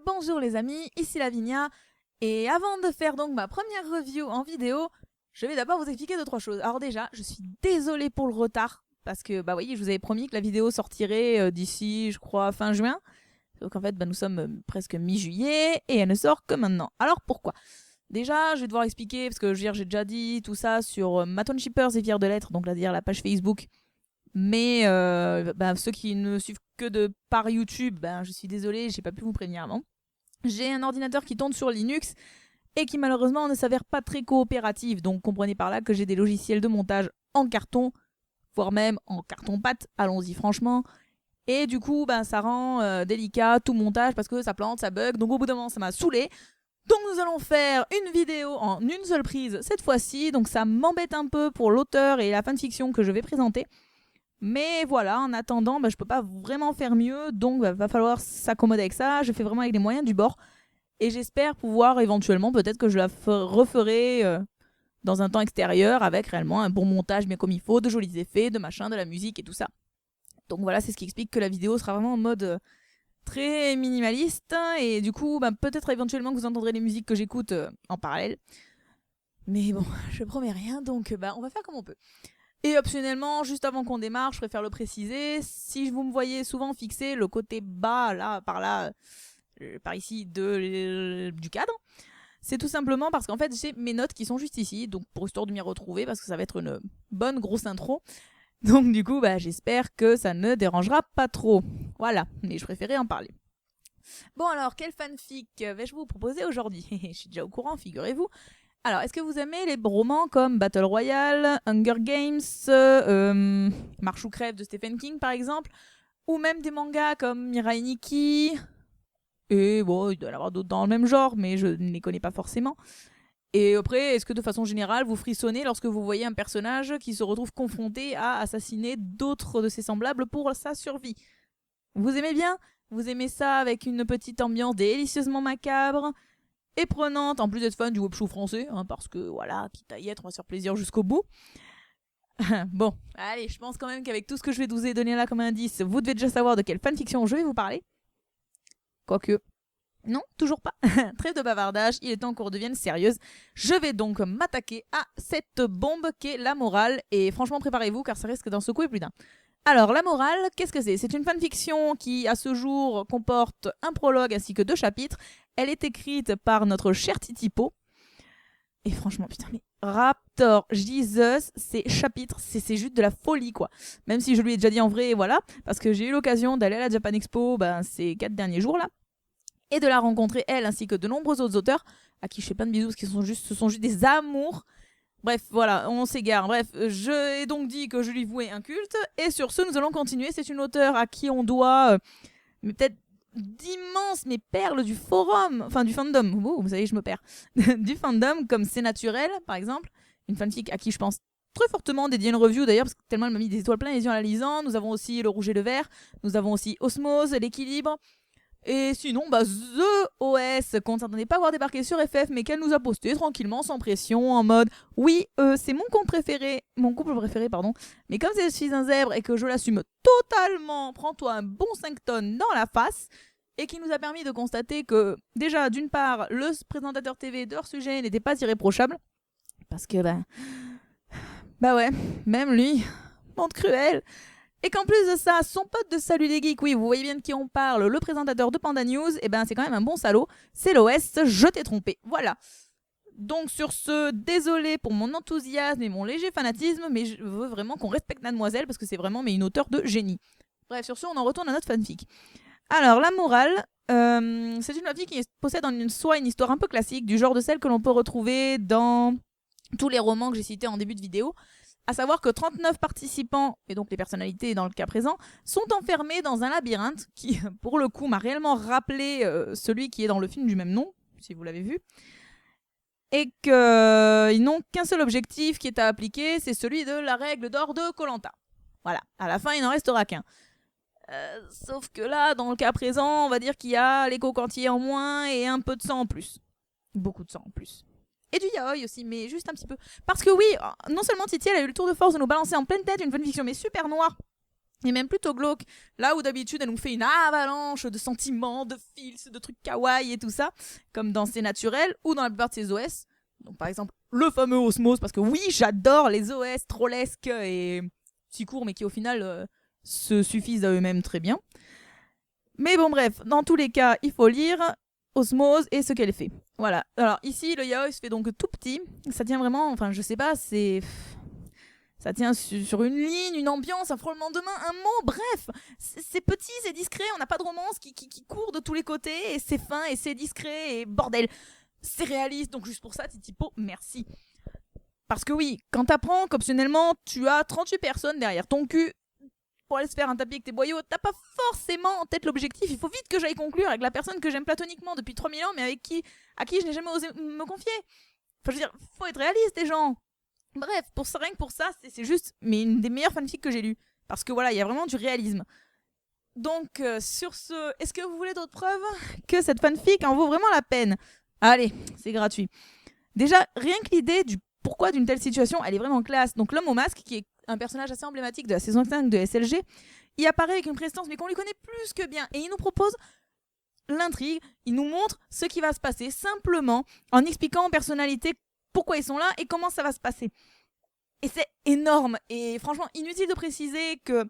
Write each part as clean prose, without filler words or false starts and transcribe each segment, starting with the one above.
bonjour les amis, ici Lavinia. Et avant de faire donc ma première review en vidéo, je vais d'abord vous expliquer 2-3 choses. Alors déjà, je suis désolée pour le retard, parce que bah voyez, je vous avais promis que la vidéo sortirait d'ici, je crois, fin juin. Donc en fait, nous sommes presque mi-juillet et elle ne sort que maintenant. Alors pourquoi? Déjà, je vais devoir expliquer, parce que j'ai déjà dit tout ça sur Maton Shippers et Fier de l'être, donc c'est-à-dire la page Facebook. Mais ceux qui ne suivent que par YouTube, je suis désolée, j'ai pas pu vous prévenir avant. J'ai un ordinateur qui tourne sur Linux et qui malheureusement ne s'avère pas très coopératif. Donc comprenez par là que j'ai des logiciels de montage en carton, voire même en carton-pâte, allons-y franchement. Et du coup, ça rend délicat tout montage parce que ça plante, ça bug. Donc au bout d'un moment, ça m'a saoulé. Donc nous allons faire une vidéo en une seule prise cette fois-ci. Donc ça m'embête un peu pour l'auteur et la fanfiction que je vais présenter. Mais voilà, en attendant, je peux pas vraiment faire mieux, donc va falloir s'accommoder avec ça. Je fais vraiment avec les moyens du bord. Et j'espère pouvoir éventuellement, peut-être que je la referai dans un temps extérieur, avec réellement un bon montage bien comme il faut, de jolis effets, de machin, de la musique et tout ça. Donc voilà, c'est ce qui explique que la vidéo sera vraiment en mode très minimaliste. Et du coup, peut-être éventuellement que vous entendrez les musiques que j'écoute en parallèle. Mais bon, je promets rien, donc on va faire comme on peut. Et optionnellement, juste avant qu'on démarre, je préfère le préciser, si vous me voyez souvent fixer le côté bas, là, par ici, du cadre, c'est tout simplement parce qu'en fait, j'ai mes notes qui sont juste ici, donc pour histoire de m'y retrouver, parce que ça va être une bonne grosse intro. Donc du coup, j'espère que ça ne dérangera pas trop. Voilà, mais je préférais en parler. Bon alors, quel fanfic vais-je vous proposer aujourd'hui? Je suis déjà au courant, figurez-vous. Alors, est-ce que vous aimez les romans comme Battle Royale, Hunger Games, Marche ou crève de Stephen King par exemple, ou même des mangas comme Mirai Nikki, et bon, il doit y en avoir d'autres dans le même genre, mais je ne les connais pas forcément. Et après, est-ce que de façon générale, vous frissonnez lorsque vous voyez un personnage qui se retrouve confronté à assassiner d'autres de ses semblables pour sa survie? Vous aimez bien? Vous aimez ça avec une petite ambiance délicieusement macabre et prenante, en plus d'être fan du webshow français, parce que voilà, quitte à y être, on va se faire plaisir jusqu'au bout. Bon, allez, je pense quand même qu'avec tout ce que je vais vous donner là comme indice, vous devez déjà savoir de quelle fanfiction je vais vous parler. Quoique, non, toujours pas. Trêve de bavardage, il est temps qu'on redevienne sérieuse. Je vais donc m'attaquer à cette bombe qu'est la morale, et franchement préparez-vous car ça risque d'en secouer plus d'un. Alors, la morale, qu'est-ce que c'est? C'est une fanfiction qui, à ce jour, comporte un prologue ainsi que 2 chapitres. Elle est écrite par notre cher Titipo. Et franchement, putain, mais Raptor, Jesus, ces chapitres, c'est juste de la folie, quoi. Même si je lui ai déjà dit en vrai, voilà, parce que j'ai eu l'occasion d'aller à la Japan Expo ces 4 derniers jours-là, et de la rencontrer, elle, ainsi que de nombreux autres auteurs, à qui je fais plein de bisous, parce qu'ils ce sont juste des amours. Bref, voilà, on s'égare. Bref, je ai donc dit que je lui vouais un culte. Et sur ce, nous allons continuer. C'est une auteure à qui on doit mais peut-être d'immenses perles du forum, enfin du fandom. Oh, vous savez, je me perds. Du fandom, comme C'est Naturel, par exemple. Une fanfic à qui je pense très fortement dédier une review d'ailleurs, parce que tellement elle m'a mis des étoiles plein les yeux en la lisant. Nous avons aussi Le Rouge et le Vert. Nous avons aussi Osmose, L'équilibre. Et sinon, The OS, qu'on ne s'attendait pas à voir débarquer sur FF, mais qu'elle nous a posté tranquillement, sans pression, en mode oui, c'est mon couple préféré, mais comme je suis un zèbre et que je l'assume totalement, prends-toi un bon 5 tonnes dans la face, et qui nous a permis de constater que, déjà, d'une part, le présentateur TV de leur sujet n'était pas irréprochable, parce que, ouais, même lui, monde cruel. Et qu'en plus de ça, son pote de Salut les Geeks, oui, vous voyez bien de qui on parle, le présentateur de Panda News, c'est quand même un bon salaud. C'est l'OS, je t'ai trompé. Voilà. Donc sur ce, désolé pour mon enthousiasme et mon léger fanatisme, mais je veux vraiment qu'on respecte Mademoiselle, parce que c'est vraiment une auteure de génie. Bref, sur ce, on en retourne à notre fanfic. Alors, la morale, c'est une fanfic qui possède en soi une histoire un peu classique, du genre de celle que l'on peut retrouver dans tous les romans que j'ai cités en début de vidéo. À savoir que 39 participants, et donc les personnalités dans le cas présent, sont enfermés dans un labyrinthe qui, pour le coup, m'a réellement rappelé celui qui est dans le film du même nom, si vous l'avez vu, et qu'ils n'ont qu'un seul objectif qui est à appliquer, c'est celui de la règle d'or de Koh-Lanta. Voilà, à la fin, il n'en restera qu'un. Sauf que là, dans le cas présent, on va dire qu'il y a les coquantiers en moins et un peu de sang en plus. Beaucoup de sang en plus. Et du yaoi aussi, mais juste un petit peu. Parce que oui, non seulement Titi, elle a eu le tour de force de nous balancer en pleine tête une fanfiction, mais super noire, Et même plutôt glauque. Là où d'habitude elle nous fait une avalanche de sentiments, de feels, de trucs kawaii et tout ça, comme dans C'est naturel ou dans la plupart de ses OS. Donc par exemple le fameux Osmose, parce que oui j'adore les OS trollesques et si courts mais qui au final se suffisent à eux-mêmes très bien. Mais bon bref, dans tous les cas il faut lire Osmose et ce qu'elle fait. Voilà. Alors ici le yaoi se fait donc tout petit. Ça tient vraiment, enfin je sais pas, ça tient sur une ligne, une ambiance, un frôlement de main, un mot, bref. C'est petit, c'est discret, on n'a pas de romance qui court de tous les côtés, et c'est fin, et c'est discret, et bordel. C'est réaliste, donc juste pour ça, Titipo, merci. Parce que oui, quand t'apprends qu'optionnellement, tu as 38 personnes derrière ton cul pour aller se faire un tapis avec tes boyaux, t'as pas forcément en tête l'objectif. Il faut vite que j'aille conclure avec la personne que j'aime platoniquement depuis 3000 ans, mais à qui je n'ai jamais osé me confier. Enfin, je veux dire, faut être réaliste, les gens. Bref, rien que pour ça, c'est juste mais une des meilleures fanfics que j'ai lues. Parce que voilà, il y a vraiment du réalisme. Donc, sur ce, est-ce que vous voulez d'autres preuves que cette fanfic en vaut vraiment la peine? Allez, c'est gratuit. Déjà, rien que l'idée du pourquoi d'une telle situation, elle est vraiment classe. Donc, l'homme au masque, qui est un personnage assez emblématique de la saison 5 de SLG, il apparaît avec une prestance, mais qu'on lui connaît plus que bien. Et il nous propose l'intrigue, il nous montre ce qui va se passer, simplement en expliquant aux personnalités pourquoi ils sont là et comment ça va se passer. Et c'est énorme. Et franchement, inutile de préciser que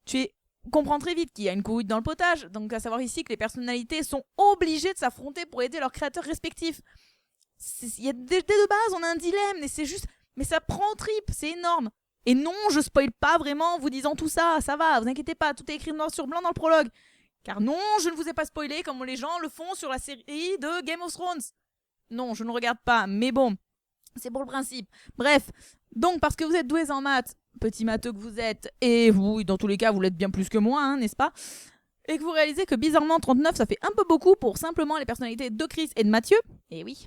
tu comprends très vite qu'il y a une couille dans le potage. Donc à savoir ici que les personnalités sont obligées de s'affronter pour aider leurs créateurs respectifs. Il y a dès de base, on a un dilemme, mais c'est juste... Mais ça prend au trip, c'est énorme. Et non, je spoil pas vraiment en vous disant tout ça, ça va, vous inquiétez pas, tout est écrit noir sur blanc dans le prologue. Car non, je ne vous ai pas spoilé comme les gens le font sur la série de Game of Thrones. Non, je ne regarde pas, mais bon, c'est pour le principe. Bref, donc parce que vous êtes doués en maths, petit matheux que vous êtes, et vous, dans tous les cas, vous l'êtes bien plus que moi, hein, n'est-ce pas? Et que vous réalisez que bizarrement 39 ça fait un peu beaucoup pour simplement les personnalités de Chris et de Mathieu, et oui,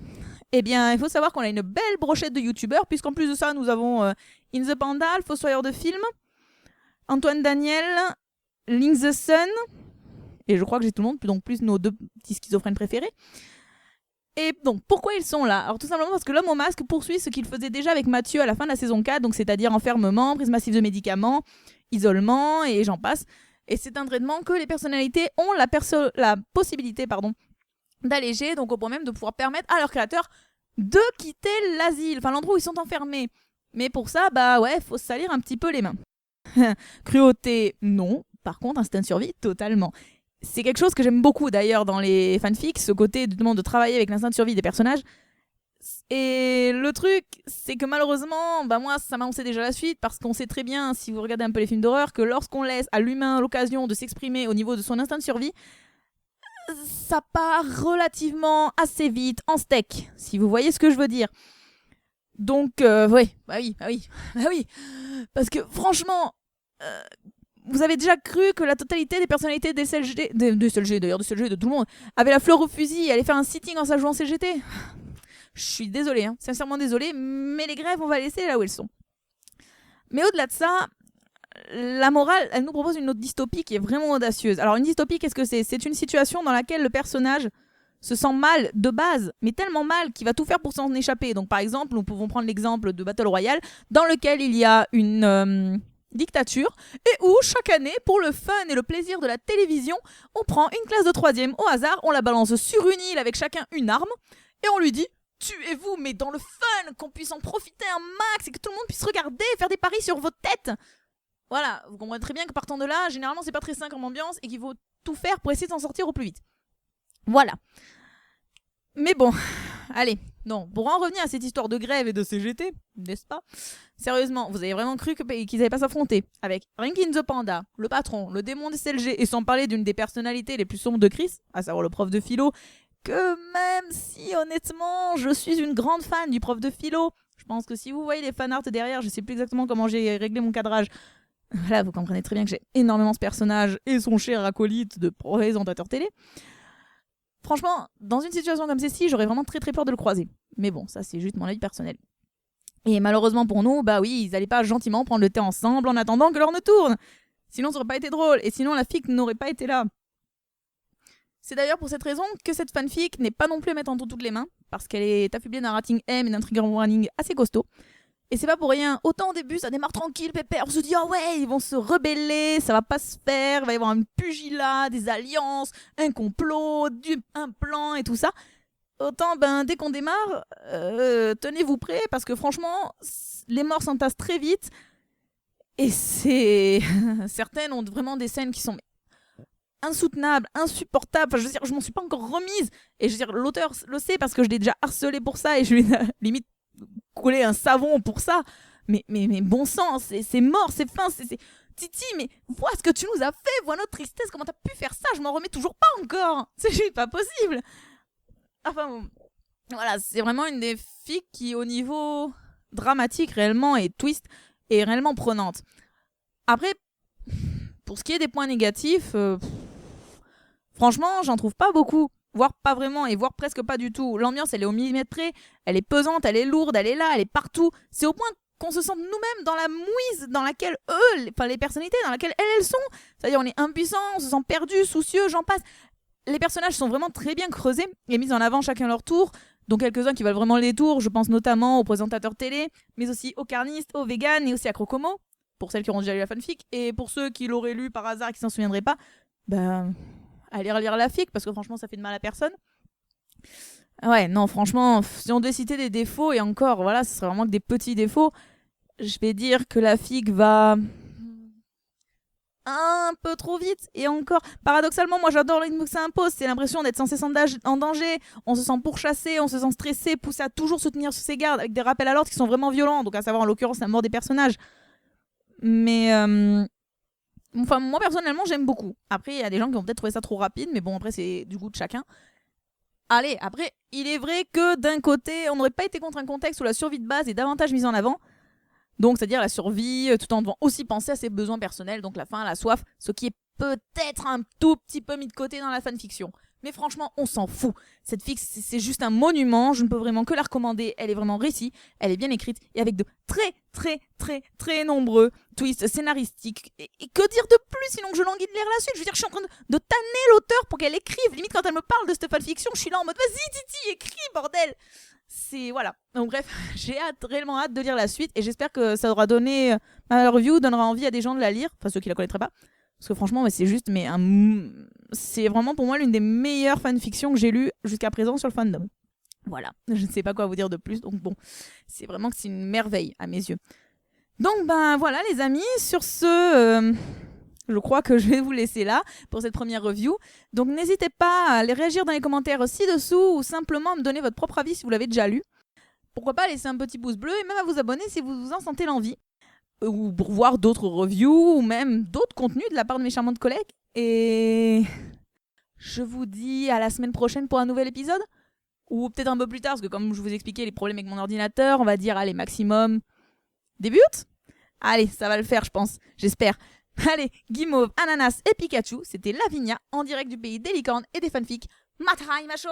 eh bien il faut savoir qu'on a une belle brochette de youtubeurs, puisqu'en plus de ça nous avons In the Panda, le fossoyeur de film, Antoine Daniel, Link the Sun, et je crois que j'ai tout le monde, donc plus nos deux petits schizophrènes préférés. Et donc, pourquoi ils sont là? Alors tout simplement parce que l'homme au masque poursuit ce qu'il faisait déjà avec Mathieu à la fin de la saison 4, donc c'est-à-dire enfermement, prise massive de médicaments, isolement, et j'en passe. Et c'est un traitement que les personnalités ont la possibilité d'alléger, donc au point même de pouvoir permettre à leurs créateurs de quitter l'asile, enfin l'endroit où ils sont enfermés. Mais pour ça, bah ouais, faut se salir un petit peu les mains. Cruauté, non. Par contre, instinct de survie, totalement. C'est quelque chose que j'aime beaucoup d'ailleurs dans les fanfics, ce côté de travailler avec l'instinct de survie des personnages. Et le truc, c'est que malheureusement, bah moi, ça m'annonçait déjà la suite, parce qu'on sait très bien, si vous regardez un peu les films d'horreur, que lorsqu'on laisse à l'humain l'occasion de s'exprimer au niveau de son instinct de survie, ça part relativement assez vite en steak, si vous voyez ce que je veux dire. Donc, ouais, bah oui. Parce que franchement... vous avez déjà cru que la totalité des personnalités des CLG, de CLG d'ailleurs, de CLG, de tout le monde, avait la fleur au fusil et allait faire un sitting en jouant CGT? Je suis désolée, hein, sincèrement désolée, mais les grèves, on va laisser là où elles sont. Mais au-delà de ça, la morale, elle nous propose une autre dystopie qui est vraiment audacieuse. Alors une dystopie, qu'est-ce que c'est? C'est une situation dans laquelle le personnage se sent mal de base, mais tellement mal qu'il va tout faire pour s'en échapper. Donc par exemple, nous pouvons prendre l'exemple de Battle Royale, dans lequel il y a une... dictature, et où chaque année, pour le fun et le plaisir de la télévision, on prend une classe de 3e au hasard, on la balance sur une île avec chacun une arme, et on lui dit « Tuez-vous, mais dans le fun, qu'on puisse en profiter un max, et que tout le monde puisse regarder et faire des paris sur votre tête !» Voilà, vous comprenez très bien que partant de là, généralement c'est pas très sain comme ambiance, et qu'il faut tout faire pour essayer de s'en sortir au plus vite. Voilà. Mais bon, allez, non, pour en revenir à cette histoire de grève et de CGT, n'est-ce pas? Sérieusement, vous avez vraiment cru qu'ils n'allaient pas s'affronter avec Rankin the Panda, le patron, le démon des CLG, et sans parler d'une des personnalités les plus sombres de Chris, à savoir le prof de philo, que même si honnêtement je suis une grande fan du prof de philo, je pense que si vous voyez les fanarts derrière, je sais plus exactement comment j'ai réglé mon cadrage, voilà, vous comprenez très bien que j'ai énormément ce personnage et son cher acolyte de présentateur télé. Franchement, dans une situation comme celle-ci, j'aurais vraiment très très peur de le croiser. Mais bon, ça c'est juste mon avis personnel. Et malheureusement pour nous, bah oui, ils n'allaient pas gentiment prendre le thé ensemble en attendant que l'heure ne tourne. Sinon ça aurait pas été drôle, et sinon la fic n'aurait pas été là. C'est d'ailleurs pour cette raison que cette fanfic n'est pas non plus à mettre entre toutes les mains, parce qu'elle est affublée d'un rating M et d'un trigger warning assez costaud. Et c'est pas pour rien. Autant au début, ça démarre tranquille, pépère. On se dit, ah ouais, ils vont se rebeller, ça va pas se faire, il va y avoir un pugilat, des alliances, un complot, un plan et tout ça. Autant, dès qu'on démarre, tenez-vous prêts, parce que franchement, les morts s'entassent très vite. Et c'est. Certaines ont vraiment des scènes qui sont insoutenables, insupportables. Enfin, je veux dire, je m'en suis pas encore remise. Et je veux dire, l'auteur le sait parce que je l'ai déjà harcelé pour ça et je lui ai limite collé un savon pour ça. Mais bon sang, c'est mort, c'est fin, c'est. Titi, mais vois ce que tu nous as fait, vois notre tristesse, comment t'as pu faire ça, je m'en remets toujours pas encore. C'est juste pas possible. Enfin bon, voilà, c'est vraiment une des fics qui, au niveau dramatique, réellement, et twist, est réellement prenante. Après, pour ce qui est des points négatifs, franchement, j'en trouve pas beaucoup. Voire pas vraiment, et voire presque pas du tout. L'ambiance, elle est au millimètre près, elle est pesante, elle est lourde, elle est là, elle est partout. C'est au point qu'on se sente nous-mêmes dans la mouise dans laquelle les personnalités dans laquelle elles sont. C'est-à-dire, on est impuissant, on se sent perdu, soucieux, j'en passe. Les personnages sont vraiment très bien creusés et mis en avant chacun leur tour. Donc quelques-uns qui valent vraiment le détour, je pense notamment aux présentateurs télé, mais aussi aux carnistes, aux véganes et aussi à Crocomo, pour celles qui auront déjà lu la fanfic. Et pour ceux qui l'auraient lu par hasard et qui s'en souviendraient pas, allez relire la fic, parce que franchement ça fait de mal à personne. Ouais, non, franchement, si on devait citer des défauts, et encore, voilà, ce serait vraiment que des petits défauts, je vais dire que la fic va un peu trop vite. Et encore, paradoxalement, moi j'adore le rythme que ça impose. C'est l'impression d'être sans cesse en danger. On se sent pourchassé, on se sent stressé, poussé à toujours se tenir sur ses gardes, avec des rappels à l'ordre qui sont vraiment violents. Donc à savoir en l'occurrence la mort des personnages. Mais enfin, moi personnellement j'aime beaucoup. Après il y a des gens qui vont peut-être trouver ça trop rapide, mais bon, après c'est du goût de chacun. Allez, après, il est vrai que d'un côté, on n'aurait pas été contre un contexte où la survie de base est davantage mise en avant. Donc, c'est-à-dire la survie, tout en devant aussi penser à ses besoins personnels, donc la faim, la soif, ce qui est peut-être un tout petit peu mis de côté dans la fanfiction. Mais franchement, on s'en fout. Cette fic, c'est juste un monument, je ne peux vraiment que la recommander. Elle est vraiment réussie, elle est bien écrite, et avec de très très nombreux twists scénaristiques. Et que dire de plus, sinon que je languis de lire la suite. Je veux dire, je suis en train de tanner l'auteur pour qu'elle écrive. Limite, quand elle me parle de cette fanfiction, je suis là en mode, vas-y Titi, écris, bordel. C'est voilà. Donc bref, j'ai réellement hâte de lire la suite et j'espère que ça aura donné ma review donnera envie à des gens de la lire, enfin ceux qui la connaîtraient pas, parce que franchement c'est juste c'est vraiment pour moi l'une des meilleures fanfictions que j'ai lues jusqu'à présent sur le fandom. Voilà, je ne sais pas quoi vous dire de plus, donc bon, c'est vraiment que c'est une merveille à mes yeux. Donc voilà les amis, sur ce je crois que je vais vous laisser là pour cette première review. Donc n'hésitez pas à aller réagir dans les commentaires ci-dessous ou simplement à me donner votre propre avis si vous l'avez déjà lu. Pourquoi pas laisser un petit pouce bleu et même à vous abonner si vous en sentez l'envie. Ou pour voir d'autres reviews ou même d'autres contenus de la part de mes charmantes collègues. Et je vous dis à la semaine prochaine pour un nouvel épisode. Ou peut-être un peu plus tard parce que comme je vous expliquais les problèmes avec mon ordinateur, on va dire allez maximum début août. Allez, ça va le faire je pense, j'espère. Allez, Guimauve, Ananas et Pikachu, c'était Lavinia en direct du pays des licornes et des fanfics. Matarai macho!